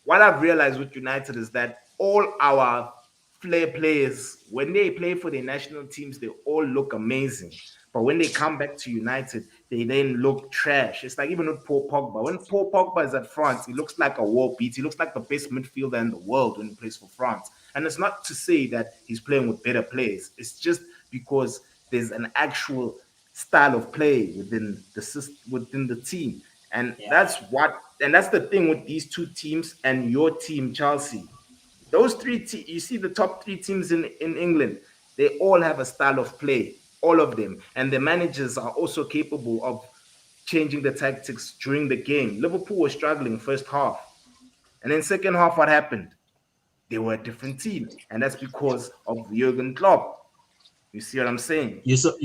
what I've realized with United is that all our flair players, when they play for their national teams, they all look amazing. But when they come back to United, they then look trash. It's like even with Paul Pogba. When Paul Pogba is at France, he looks like a war beat. He looks like the best midfielder in the world when he plays for France. And it's not to say that he's playing with better players. It's just because there's an actual style of play within the team. And Yeah. that's the thing with these two teams and your team, Chelsea. Those you see the top three teams in England, they all have a style of play, all of them. And the managers are also capable of changing the tactics during the game. Liverpool was struggling first half. And then second half, what happened? They were a different team. And that's because of Jurgen Klopp. You see what I'm saying? You saw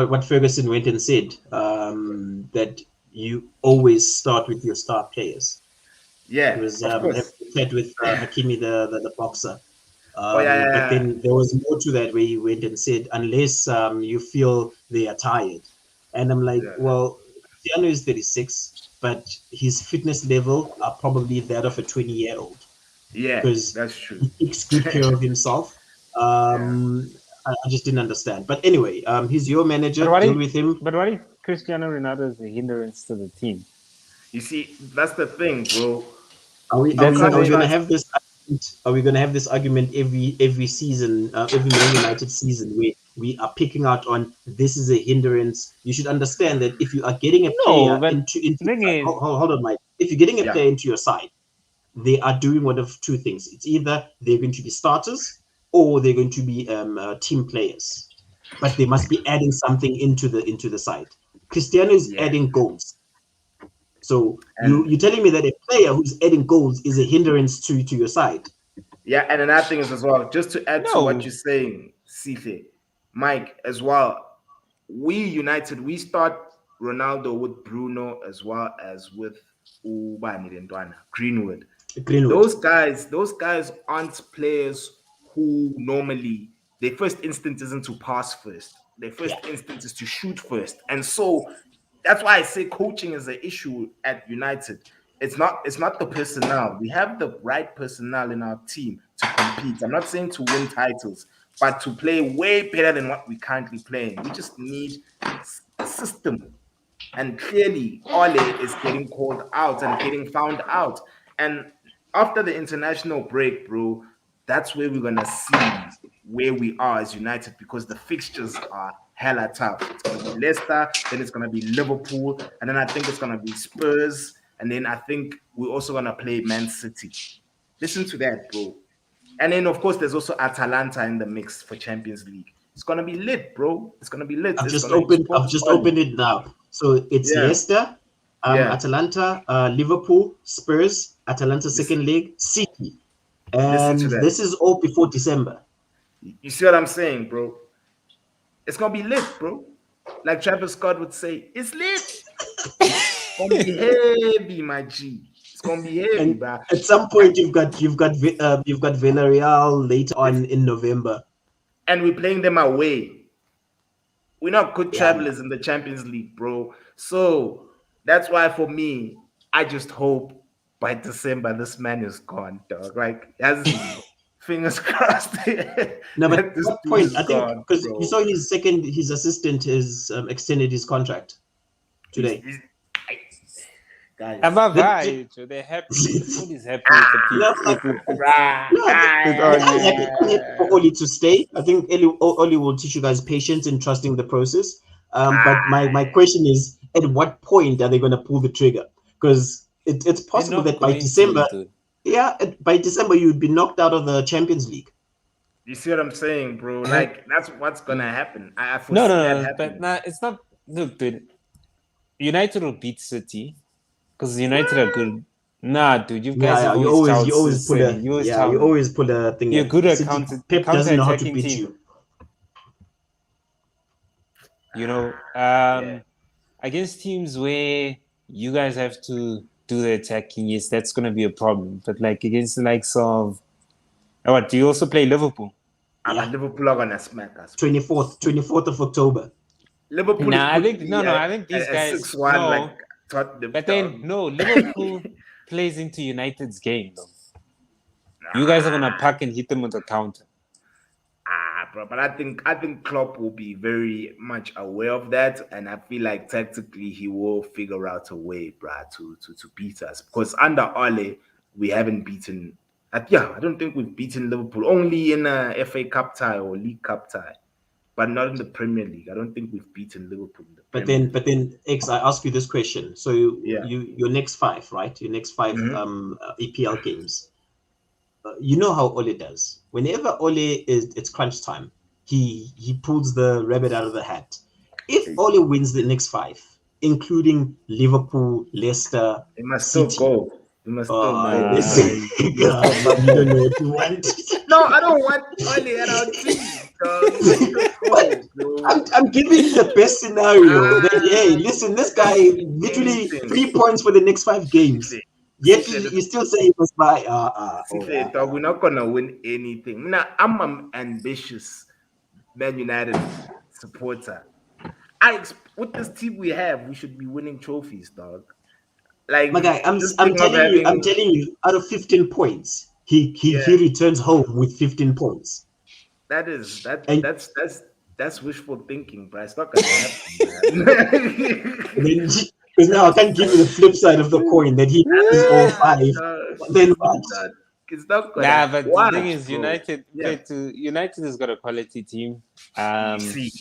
what Ferguson went and said, that you always start with your star players. It Yeah, was of course. said with Hakimi, the boxer. Oh yeah, yeah, But yeah. then there was more to that where he went and said, unless you feel they are tired. And I'm like, Yeah. well, Cristiano is 36, but his fitness level are probably that of a 20-year-old Yeah, because that's true. he takes good care of himself. Yeah. I just didn't understand. But anyway, he's your But manager. what Deal if with him. but what if Cristiano Ronaldo is a hindrance to the team? You see, that's the thing, bro. Are we are That's we not are a we gonna choice. have this argument? Are we gonna have this argument every season, every Man United season, where we are picking out on this is a hindrance? You should understand that if you are getting a No, player but into the thing is, hold on, Mike. If you're getting a Yeah. player into your side, they are doing one of two things. It's either they're going to be starters or they're going to be team players, but they must be adding something into the side. Cristiano is Yeah. adding goals. So And you're telling me that a player who's adding goals is a hindrance to your side? yeah, and another thing is as well, just to add to what no. you're saying, Sihle, Mike, as well, we United, we start Ronaldo with Bruno as well as with Ubani Lentwana, Greenwood. Greenwood. Those guys aren't players who normally their first instinct isn't to pass first. Their first Yeah. instinct is to shoot first. And so that's why I say coaching is an issue at United. It's not the personnel. We have the right personnel in our team to compete. I'm not saying to win titles, but to play way better than what we're currently playing. We just need a system, and clearly Ole is getting called out and getting found out. And after the international break, bro, that's where we're gonna see where we are as United because the fixtures are hella tough. It's gonna be Leicester, then it's gonna be Liverpool, and then I think it's gonna be Spurs, and then I think we're also gonna play Man City. Listen to that, bro. And then of course there's also Atalanta in the mix for Champions League. It's gonna be lit, bro. It's gonna be lit. It's gonna be I've sports just only. opened it now. So it's Yeah, Leicester, yeah. Atalanta, Liverpool, Spurs, Atalanta Listen, second leg, City, listen to and that. this is all before December. You see what I'm saying, bro? It's gonna be lit, bro. Like Travis Scott would say, it's lit. It's gonna be heavy, my G. It's gonna be heavy, And bro. at some point, you've got Villarreal later on in November. And we're playing them away. We're not good Yeah, no. travelers in the Champions League, bro. So that's why for me, I just hope by December this man is gone, dog. Like, as fingers crossed No, but that at this what dude point? is I think gone, because you bro. saw in his assistant has extended his contract today. He's, I, guys. Abavai, they're happy. Everybody's happy with the No, people. no, I'm happy. I'm happy for Oli to stay. I think Oli will teach you guys patience and trusting the process. But my question is, at what point are they going to pull the trigger? Because it's They're possible not that by going to, December, dude. yeah, by December you'd be knocked out of the Champions League. You see what I'm saying, bro? Like that's what's gonna happen. I No, foresee that no, no. But happening. nah, it's not. Look, dude. United will beat City because United are good. Nah, dude, you Yeah, guys yeah. have always You touted always put City. a You always yeah. You touted. always put a thing. You're That good at City Pep doesn't know how to counter-attacking beat team. you. You know, Yeah. against teams where you guys have to do the attacking, yes, that's going to be a problem. But like against the likes of, what, do you also play Liverpool? Yeah, Liverpool are gonna smack us. 24th of October. Liverpool Nah, I could think, be no, I think these a guys, 6-1 like no. Tottenham. But then, no, Liverpool plays into United's game, though. You guys are going to pack and hit them with a counter. Bro, but I think Klopp will be very much aware of that, and I feel like tactically he will figure out a way, bro, to beat us. Because under Ole, we haven't beaten. I don't think we've beaten Liverpool only in a FA Cup tie or League Cup tie, but not in the Premier League. I don't think we've beaten Liverpool in the Premier League. But then X, I ask you this question. So Yeah. your next five, right? Your next five Mhm. EPL games. You know how Ole does. Whenever Ole it's crunch time, he pulls the rabbit out of the hat. If Ole wins the next five, including Liverpool, Leicester, It must City, still go. It must still go. listen, God, you don't know what you want. No, I don't want Ole at our team. dog. Let's go, bro. I'm giving the best scenario. That hey, listen, this guy literally Anything. 3 points for the next 5 games. Yet you still say he must buy. Sihle, dog, we're not gonna win anything. Now, I'm an ambitious Man United supporter. With this team we have, we should be winning trophies, dog. Like My guy, this I'm thing of telling you, having, out of 15 points, he yeah, returns home with 15 points. that is that And that's wishful thinking, but it's not gonna happen, man. then because now I can't give you the flip side of the coin that he is all five. Dog, Then it's what? not, it's not Nah, gonna but the thing watch, is, bro. Yeah, United has got a quality team. you see,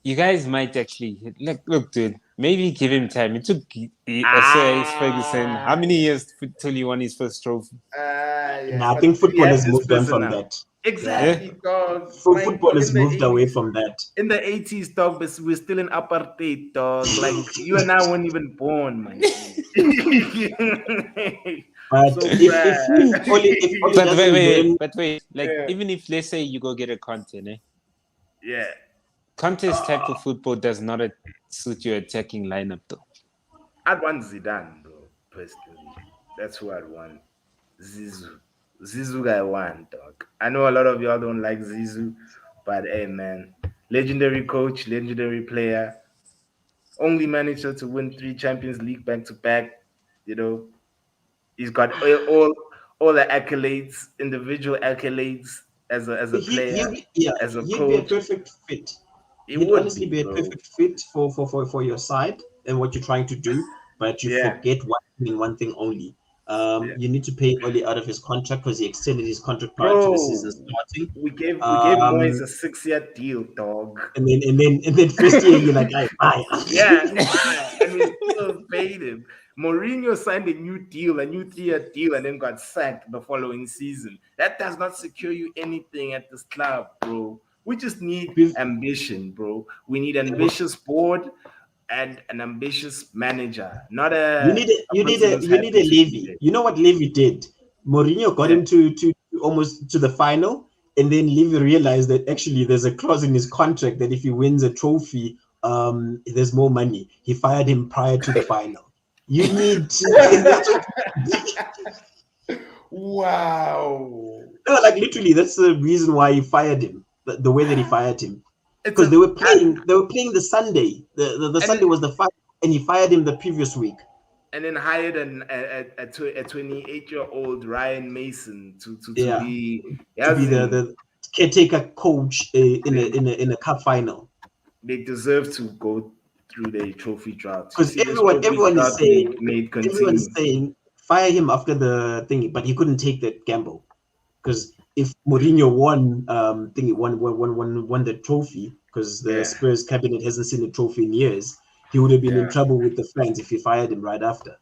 You guys might actually look, dude. Maybe give him time. It took Sir Alex Ferguson how many years till he won his first trophy? yeah, Nah, I think but we football have has this moved on person from now. that. Yeah, Yeah. Exactly, dog. Like football has in the moved away 80s, from that. in the 80s, dog, but we're still in apartheid, dog. Like you and I weren't even born, my G. But So, if Oli But doesn't win, like yeah, even if let's say you go get a Conte, eh? yeah. Conte's type of football does not suit your attacking lineup though. I'd want Zidane, bro. Personally, that's who I'd want. Zizou, Zizou, I want, dog. I know a lot of y'all don't like Zizou, but hey, man, legendary coach, legendary player, only manager to win 3 Champions League back to back. You know, he's got all the accolades, individual accolades as a player, as a he'd be a coach. perfect fit. It He'd would honestly be, be a bro. perfect fit for your side and what you're trying to do, but you Yeah, forget one thing only. yeah, You need to pay Oli out of his contract because he extended his contract prior to the season bro. starting. We gave Moyes Um, a 6-year deal, dog. and then first year you're like, I buy. Yeah, and we still paid him. Mourinho signed a new 3-year deal, and then got sacked the following season. That does not secure you anything at this club, bro. We just need We've- ambition, bro. We need an ambitious board and an ambitious manager, not a person who's You need happy a to be Levy. there. You know what Levy did? Mourinho got Yeah. him to almost to the final, and then Levy realized that actually there's a clause in his contract that if he wins a trophy, there's more money. He fired him prior to the final. You need that's what, Wow. no, like literally that's the reason why he fired him. The way that he fired him It's because a they were playing the Sunday. The and Sunday was the final, and he fired him the previous week. and then hired a 28-year-old Ryan Mason to Yeah, be to be Yazin. the caretaker coach They, in a cup final. they deserve to go through the trophy drought. You Because see, this trophy everyone is drought saying made everyone's continue. saying fire him after the thing, but he couldn't take that gamble. Because if Mourinho won the trophy, because the Yeah, Spurs cabinet hasn't seen a trophy in years, he would have been in yeah, trouble with the fans if he fired him right after.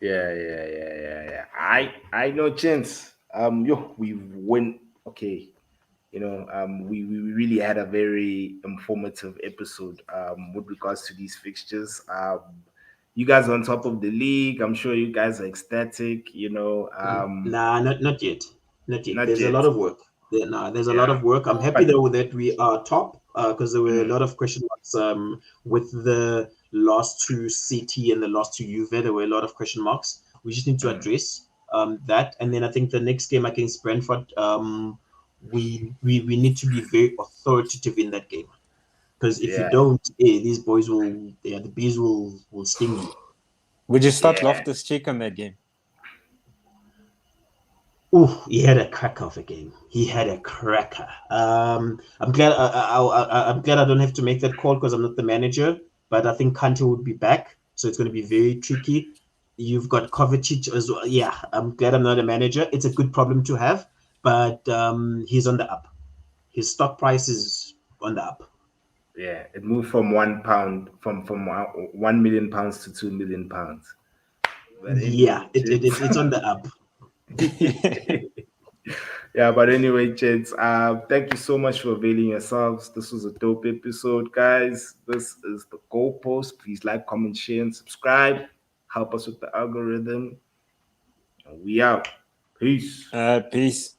yeah. I know, chance. We win. Okay, we really had a very informative episode with regards to these fixtures. You guys are on top of the league. I'm sure you guys are ecstatic. Nah, not yet. Not yet. Not There's a lot yet. of work. There's a lot Yeah, of work. I'm happy but though that we are top because there were a mm, lot of question marks with the loss to City and the loss to Juve. There were a lot of question marks. We just need to mm, address that. And then I think the next game against Brentford, we need to be very authoritative in that game because if you yeah, don't, these boys will, the bees will sting you. Would you start yeah. Loftus Cheek on that game? Ooh, he had a cracker of a game. He had a cracker. I'm glad. I'm glad I don't have to make that call because I'm not the manager. But I think Kante would be back, so it's going to be very tricky. You've got Kovacic as well. Yeah, I'm glad I'm not a manager. It's a good problem to have, but he's on the up. His stock price is on the up. Yeah, it moved from £1 from £1 million to £2 million. But Yeah, anyway, gents. it's on the up. Yeah, but anyway, gents. Thank you so much for availing yourselves. This was a dope episode, guys. This is the goalpost. Please like, comment, share, and subscribe. Help us with the algorithm. And we out. Peace. Peace.